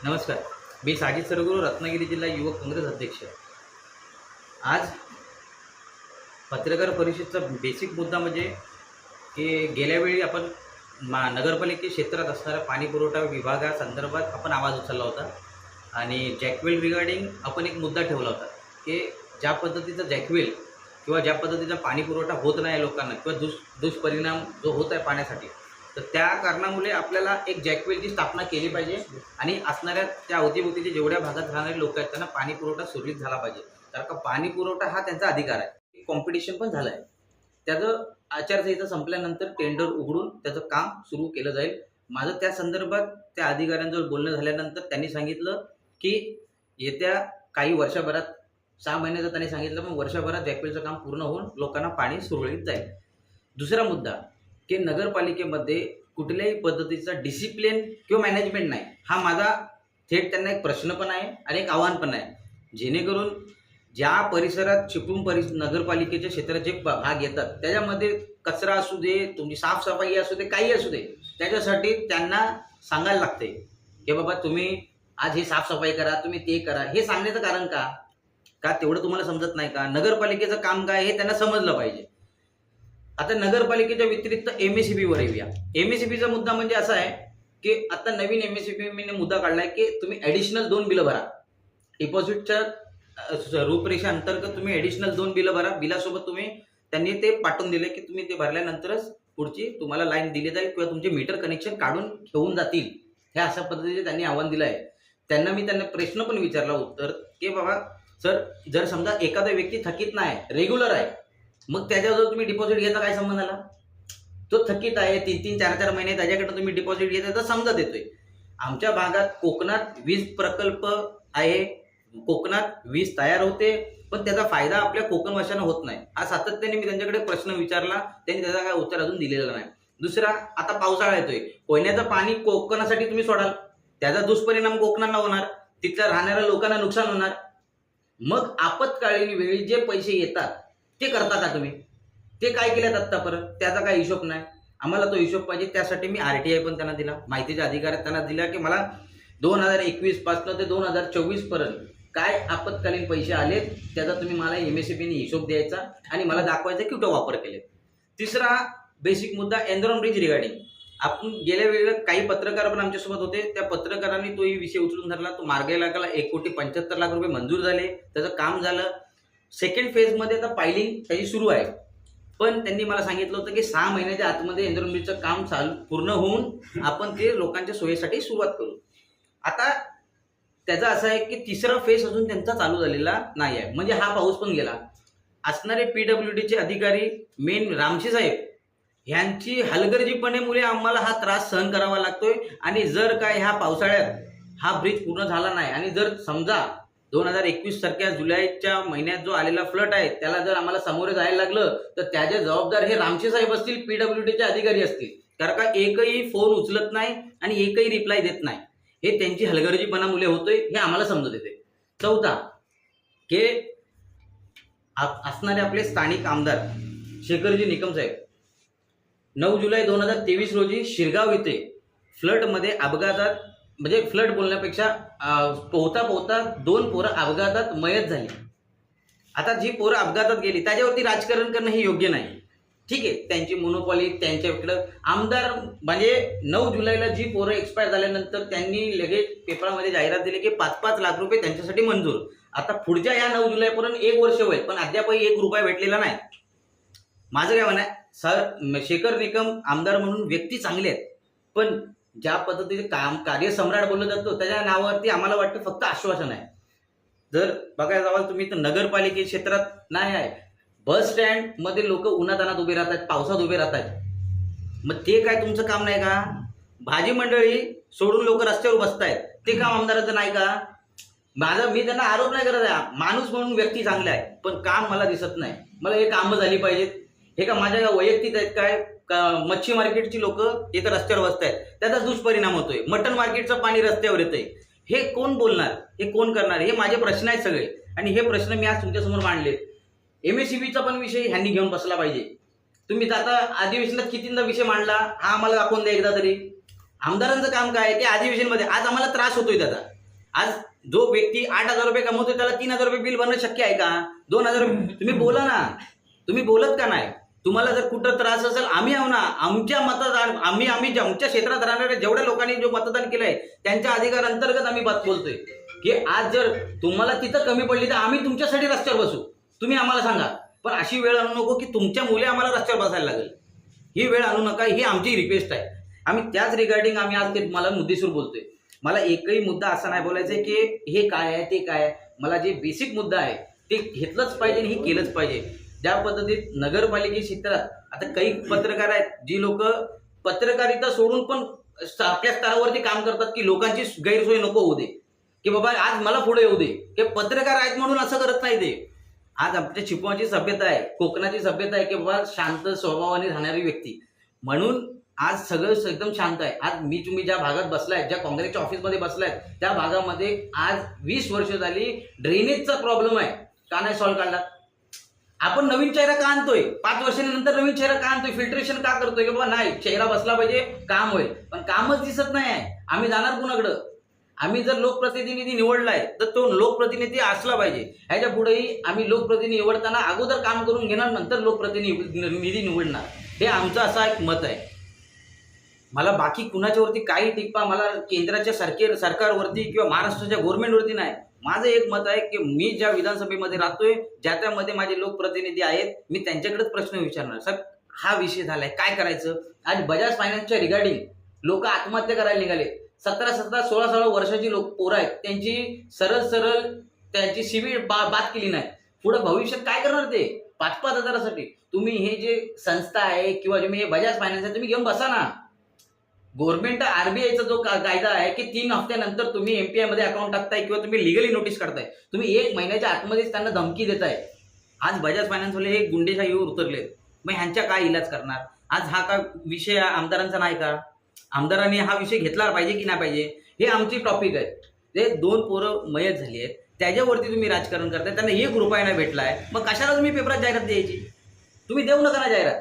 नमस्कार. मी साजिद सरगुरू, रत्नागिरी जिल्हा युवक काँग्रेस अध्यक्ष. आज पत्रकार परिषदेचा बेसिक मुद्दा म्हणजे की गेल्या वेळी आपण नगरपालिके क्षेत्रात असणाऱ्या पाणी पुरवठा विभागासंदर्भात आपण आवाज उचलला होता आणि जॅकवेल रिगार्डिंग आपण एक मुद्दा ठेवला होता की ज्या पद्धतीचा जॅकवेल किंवा ज्या पद्धतीचा पाणी पुरवठा होत नाही लोकांना किंवा दुष्परिणाम जो होत आहे पाण्यासाठी, तर त्या कारणामुळे आपल्याला एक जॅकवेलची स्थापना केली पाहिजे आणि असणाऱ्या त्या अवतीभोवतीचे जेवढ्या भागात राहणारे लोक आहेत त्यांना पाणी पुरवठा सुरळीत झाला पाहिजे. कारण का पाणी पुरवठा हा त्यांचा अधिकार आहे. कॉम्पिटिशन पण झालं आहे. त्याचं आचारसंहिता संपल्यानंतर टेंडर उघडून त्याचं काम सुरू केलं जाईल. माझं त्या संदर्भात त्या अधिकाऱ्यांजवळ बोलणं झाल्यानंतर त्यांनी सांगितलं की येत्या काही वर्षभरात 6 महिन्याचं त्यांनी सांगितलं, पण वर्षभरात जॅकवेलचं काम पूर्ण होऊन लोकांना पाणी सुरळीत जाईल. दुसरा मुद्दा की नगरपालिकेमध्ये कुठल्याही पद्धतीचा डिसिप्लिन किंवा मॅनेजमेंट नाही. हा माझा थेट त्यांना एक प्रश्न पण आहे आणि एक आव्हान पण आहे. जेणेकरून ज्या परिसरात चिपळूण नगरपालिकेच्या क्षेत्रात जे भाग येतात त्याच्यामध्ये कचरा असू दे, तुमची साफसफाई असू दे, काही असू दे, त्याच्यासाठी त्यांना सांगायला लागते की बाबा तुम्ही आज हे साफसफाई करा, तुम्ही ते करा. हे सांगण्याचं कारण का तेवढं तुम्हाला समजत नाही का? नगरपालिकेचं काम काय हे त्यांना समजलं पाहिजे. आता नगरपालिकेच्या व्यतिरिक्त MSEBीवर येऊया. MSEBीचा मुद्दा म्हणजे असा आहे की आता नवीन MSEBीने मुद्दा काढलाय की तुम्ही ॲडिशनल 2 बिलं भरा. डिपॉझिटच्या रूपरेषा अंतर्गत तुम्ही ॲडिशनल 2 बिलं भरा. बिलासोबत त्यांनी ते पाठवून दिले की तुम्ही ते भरल्यानंतरच पुढची तुम्हाला लाईन दिली जाईल किंवा तुमचे मीटर कनेक्शन काढून घेऊन जातील. हे अशा पद्धतीचे त्यांनी आव्हान दिलं आहे. त्यांना प्रश्न पण विचारला उत्तर की बाबा सर, जर समजा एखादा व्यक्ती थकीत नाही, रेग्युलर आहे, मग त्याच्याजवळ तुम्ही डिपॉझिट घ्यायचा काय संबंध आला? तो थकीत आहे, 3-3, 4-4 महिने त्याच्याकडे तुम्ही डिपॉझिट घेताय तर समजा देतोय. आमच्या भागात कोकणात वीज प्रकल्प आहे, कोकणात वीज तयार होते, पण त्याचा फायदा आपल्या कोकणवाशांना होत नाही. हा सातत्याने मी त्यांच्याकडे प्रश्न विचारला, त्यांनी त्याचा काय उत्तर अजून दिलेलं नाही. दुसरा, आता पावसाळा येतोय, कोयन्याचं पाणी कोकणासाठी तुम्ही सोडाल, त्याचा दुष्परिणाम कोकणांना होणार, तिथल्या राहणाऱ्या लोकांना नुकसान होणार. मग आपत्कालीन वेळी जे पैसे येतात ते करता का तुम्ही? ते काय केल्यात आत्तापर्यंत? त्याचा काय हिशोब नाही. आम्हाला तो हिशोब पाहिजे. त्यासाठी मी RTI पण त्यांना दिला, माहितीच्या अधिकारात त्यांना दिला की मला 2021 पासून ते 2024 पर्यंत काय आपत्कालीन पैसे आलेत त्याचा तुम्ही मला MSEBीने हिशोब द्यायचा आणि मला दाखवायचा की कुठं वापर केले. तिसरा बेसिक मुद्दा एनरॉन ब्रिज रिगार्डिंग. आपण गेल्या वेळेला काही पत्रकार पण आमच्यासोबत होते, त्या पत्रकारांनी तोही विषय उचलून धरला. तो मार्गी लागला. 1,75,00,000 रुपये मंजूर झाले, त्याचं काम झालं. सेकंड फेजमध्ये आता पायलिंग त्याची सुरू आहे, पण त्यांनी मला सांगितलं होतं की 6 महिन्याच्या आतमध्ये एनरॉन ब्रिजचं काम पूर्ण होऊन आपण ते लोकांच्या सोयीसाठी सुरुवात करू. आता त्याचा असं आहे की तिसरा फेज अजून त्यांचा चालू झालेला नाही आहे. म्हणजे हा पाऊस पण गेला. असणारे PWDचे अधिकारी मेन रामशी साहेब ह्यांची हलगर्जीपणेमुळे आम्हाला हा त्रास सहन करावा लागतोय. आणि जर काय ह्या पावसाळ्यात हा ब्रिज पूर्ण झाला नाही आणि जर समजा 2021 सारख्या जुलैच्या महिन्यात जो आलेला फ्लड आहे त्याला जर आम्हाला सामोरे जायला लागलं तर त्याचे जबाबदार हे रामशे साहेब असतील, PWDचे अधिकारी असतील. कारण का एकही फोन उचलत नाही आणि एकही रिप्लाय देत नाही. हे त्यांची हलगर्जीपणामुळे होतोय, हे आम्हाला समजत येते. चौथा, की असणारे आपले स्थानिक आमदार शेखरजी निकम साहेब 9 जुलै 2023 रोजी शिरगाव येथे फ्लडमध्ये अपघातात, म्हणजे फ्लड बोलण्यापेक्षा पोहता 2 पोरं अपघातात मयत झाली. आता जी पोरं अपघातात गेली त्याच्यावरती राजकारण करणं हे योग्य नाही. ठीक आहे, त्यांची मोनोपॉली त्यांच्याकडं आमदार, म्हणजे 9 जुलैला जी पोरं एक्सपायर झाल्यानंतर त्यांनी लगेच पेपरामध्ये जाहिरात दिली की 5-5 लाख रुपये त्यांच्यासाठी मंजूर. आता पुढच्या या 9 जुलैपर्यंत 1 वर्ष होईल, पण अद्यापही 1 रुपया भेटलेला नाही. माझं काय म्हणणं आहे, सर, शेखर निकम आमदार म्हणून व्यक्ती चांगले आहेत, पण ज्या पद्धतीचे कार्यसम्राट बोललं जातो त्याच्या नावावरती आम्हाला वाटतं फक्त आश्वासन आहे. जर बघायला जावाल तुम्ही तर नगरपालिके क्षेत्रात नाही आहे, बस स्टँड मध्ये लोक उन्हातानात उभे राहतात, पावसात उभे राहतात. मग ते काय तुमचं काम नाही का? भाजी मंडळी सोडून लोक रस्त्यावर बसतायत, ते काम आमदाराचं नाही का? मी त्यांना आरोप नाही करत आहे, माणूस म्हणून व्यक्ती चांगले आहे, पण काम मला दिसत नाही. मला हे कामं झाली पाहिजेत. हे का माझ्या वैयक्तिक आहेत काय? मच्छी मार्केटची लोक इथं रस्त्यावर बसतायत, त्याचा दुष्परिणाम होतोय. मटन मार्केटचं पाणी रस्त्यावर येतंय. हे कोण बोलणार? हे कोण करणार? हे माझे प्रश्न आहेत सगळे, आणि हे प्रश्न मी आज तुमच्यासमोर मांडलेत. MSEBीचा पण विषय ह्यांनी घेऊन बसला पाहिजे. तुम्ही आता अधिवेशनात कितींदा विषय मांडला हा आम्हाला दाखवून द्या एकदा तरी. आमदारांचं काम काय आहे की अधिवेशनमध्ये आज आम्हाला त्रास होतोय त्याचा. आज जो व्यक्ती 8,000 रुपये कमवतोय त्याला 3,000 रुपये बिल भरणं शक्य आहे का? 2,000 रुपये तुम्ही बोला ना, तुम्ही बोलत का नाही? तुम्हाला जर कुठं त्रास असेल आम्ही आहो ना, आमच्या मतदान आम्ही आमच्या क्षेत्रात राहणाऱ्या जेवढ्या लोकांनी जो मतदान केलंय त्यांच्या अधिकार अंतर्गत आम्ही बात बोलतोय की आज जर तुम्हाला तिथं कमी पडली तर आम्ही तुमच्यासाठी रस्त्यावर बसू, तुम्ही आम्हाला सांगा. पण अशी वेळ आणू नको की तुमच्या मुले आम्हाला रस्त्यावर बसायला लागेल. ही वेळ आणू नका, ही आमची रिक्वेस्ट आहे. आम्ही त्याच रिगार्डिंग आम्ही आज ते तुम्हाला मुद्देसूर बोलतोय. मला एकही मुद्दा असा नाही बोलायचा आहे की हे काय आहे ते काय आहे. मला जे बेसिक मुद्दा आहे ते घेतलंच पाहिजे आणि हे केलंच पाहिजे. ज्या पद्धतीत नगरपालिके क्षेत्रात आता काही पत्रकार आहेत जी लोक पत्रकारिता सोडून पण आपल्या स्तरावरती काम करतात की लोकांची गैरसोय नको होऊ दे, की बाबा आज मला पुढे येऊ दे. ते पत्रकार आहेत म्हणून असं करत नाही ते. आज आमच्या चिपळूणची सभ्यता आहे, कोकणाची सभ्यता आहे की बाबा शांत स्वभावाने राहणारी व्यक्ती म्हणून आज सगळं एकदम शांत आहे. आज तुम्ही ज्या भागात बसलाय, ज्या काँग्रेसच्या ऑफिसमध्ये बसलाय त्या भागामध्ये आज 20 वर्ष झाली ड्रेनेजचा प्रॉब्लेम आहे. का नाही सॉल्व्ह काढला? आपण नवीन चेहरा का आणतोय? 5 वर्षांनंतर नवीन चेहरा का आणतोय? फिल्ट्रेशन का करतोय की बाबा नाही चेहरा बसला पाहिजे काम होईल, पण कामच दिसत नाही आहे. आम्ही जाणार कुणाकडं? आम्ही जर लोकप्रतिनिधी निवडलाय तर तो लोकप्रतिनिधी असला पाहिजे. ह्याच्या पुढेही आम्ही लोकप्रतिनिधी निवडताना अगोदर काम करून घेणार, नंतर लोकप्रतिनिधी निवडणार. हे आमचं असं एक मत आहे. मला बाकी कुणाच्यावरती काही टिप्पा मला केंद्राच्या सरकारवरती किंवा महाराष्ट्राच्या गव्हर्नमेंटवरती नाही. माझं एक मत आहे की मी ज्या विधानसभेमध्ये राहतोय ज्या त्यामध्ये माझे लोकप्रतिनिधी आहेत, मी त्यांच्याकडेच प्रश्न विचारणार. सर हा विषय झालाय, काय करायचं? आज बजाज फायनान्सच्या रिगार्डिंग लोक आत्महत्या करायला निघाले. 17, 16 वर्षाची पोरं आहेत, त्यांची सरळ त्यांची सीबी बात केली नाही. पुढे भविष्यात काय करणार ते? 5-5 हजारासाठी तुम्ही हे जे संस्था आहे किंवा तुम्ही हे बजाज फायनान्स आहे तुम्ही घेऊन बसा ना. गव्हर्नमेंट आरबीआयचा जो कायदा आहे की 3 हफ्त्यानंतर तुम्ही एमपीआय मध्ये अकाउंट टाकताय किंवा तुम्ही लिगली नोटीस काढताय, तुम्ही 1 महिन्याच्या आतमध्येच त्यांना धमकी देताय. आज बजाज फायनान्सवाले हे गुंडेशाहीवर उतरले, मग ह्यांच्या काय इलाज करणार? आज हा का विषय आमदारांचा नाही का? आमदारांनी हा विषय घेतला पाहिजे की नाही पाहिजे हे आमची टॉपिक आहे. ते 2 पोरं मयत झाली आहेत त्याच्यावरती तुम्ही राजकारण करताय, त्यांना 1 रुपया नाही भेटलाय, मग कशाला तुम्ही पेपरात जाहिरात द्यायची? तुम्ही देऊ नका ना जाहिरात,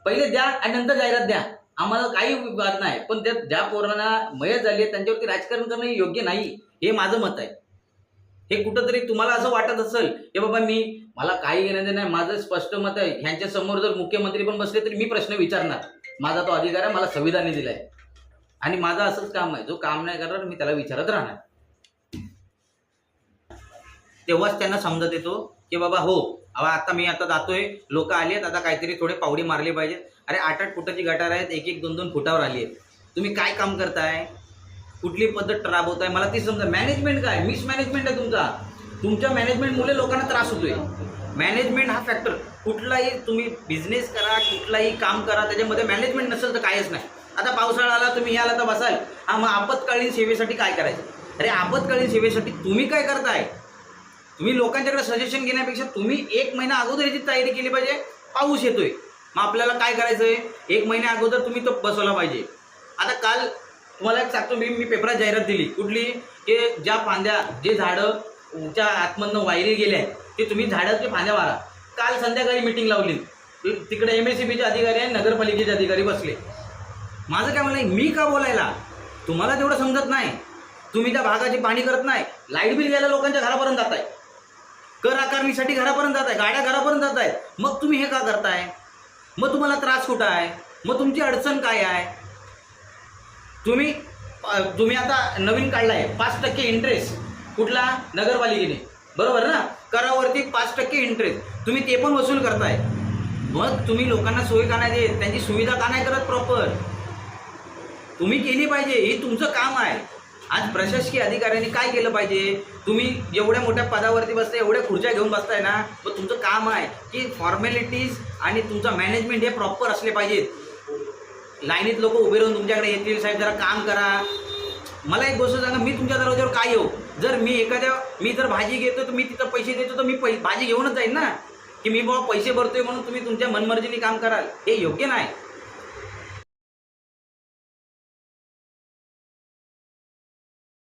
पहिले द्या आणि नंतर जाहिरात द्या. आम्हाला काही वाद नाही, पण ज्या पोरांना मयत झाली आहे त्यांच्यावरती राजकारण करणं योग्य नाही, हे माझं मत आहे. हे कुठंतरी तुम्हाला असं वाटत असेल की बाबा मला काही घेणं नाही, माझं स्पष्ट मत आहे. ह्यांच्या समोर जर मुख्यमंत्री पण बसले तरी मी प्रश्न विचारणार. माझा तो अधिकार आहे, मला संविधानाने दिलाय आणि माझं असंच काम आहे. जो काम नाही करणार मी त्याला विचारत राहणार. तेव्हाच त्यांना समजत येतो की बाबा हो आता मी जातोय, लोक आली आहेत, आता काहीतरी थोडे पावडी मारली पाहिजेत. अरे 8-8 फुटाची गटार आहेत, 1-1, 2-2 फुटावर आली आहेत. तुम्ही काय काम करताय? कुठली पद्धत राबवताय? मला ती समजा. मॅनेजमेंट काय मिसमॅनेजमेंट आहे तुमचा. तुमच्या मॅनेजमेंटमुळे लोकांना त्रास होतोय. मॅनेजमेंट हा फॅक्टर. कुठलाही तुम्ही बिझनेस करा, कुठलाही काम करा, त्याच्यामध्ये मॅनेजमेंट नसेल तर कायच नाही. आता पावसाळा आला, तुम्ही याला तर बसाल, मग आपत्कालीन सेवेसाठी काय करायचं? अरे आपत्कालीन सेवेसाठी तुम्ही काय करताय? तुम्ही लोकांच्याकडे सजेशन घेण्यापेक्षा तुम्ही 1 महिना अगोदर याची तयारी केली पाहिजे. पाऊस येतोय, मग आपल्याला काय करायचंय? 1 महिन्या अगोदर तुम्ही तो बसवला पाहिजे. आता काल तुम्हाला एक सांगतो, मी पेपरात जाहिरात दिली कुठली की ज्या फांद्या जे झाडं च्या आतमधनं वायरी गेल्या आहेत ते तुम्ही झाडाचे फांद्या मारा. काल संध्याकाळी मीटिंग लावली, तिकडे MSEBचे अधिकारी आणि नगरपालिकेचे अधिकारी बसले. माझं काय म्हणणं, मी का बोलायला? तुम्हाला तेवढं समजत नाही. तुम्ही त्या भागाची पाणी करत नाही, लाईट बिल घ्यायला लोकांच्या घरापर्यंत जात आहे, कर आकारणीसाठी घरापर्यंत जात आहे, गाड्या घरापर्यंत जात आहेत. मग तुम्ही हे का करताय? मग तुम्हाला त्रास कुठं आहे? मग तुमची अडचण काय आहे? तुम्ही आता नवीन काढलाय 5% इंटरेस्ट, कुठला? नगरपालिकेने, बरोबर ना? करावरती 5% इंटरेस्ट तुम्ही ते पण वसूल करताय. मग तुम्ही लोकांना सोय का नाही देत? त्यांची सुविधा का नाही करत प्रॉपर? तुम्ही केली पाहिजे, हे तुमचं काम आहे. आज प्रशासकीय अधिकाऱ्यांनी काय केलं पाहिजे? तुम्ही एवढ्या मोठ्या पदावरती बसताय, एवढ्या खुर्च्या घेऊन बसताय ना, मग तुमचं काम आहे की फॉर्मॅलिटीज आणि तुमचं मॅनेजमेंट हे प्रॉपर असले पाहिजेत. लाईनीत लोक उभे राहून तुमच्याकडे येतील, साहेब जरा काम करा. मला एक गोष्ट सांगा, मी तुमच्या दरवाज्यावर काय येऊ? जर मी जर भाजी घेतो तर मी तिथं पैसे देतो तर मी भाजी घेऊनच जाईन ना, की मी बाबा पैसे भरतोय म्हणून तुम्ही तुमच्या मनमर्जीने काम कराल, हे योग्य नाही.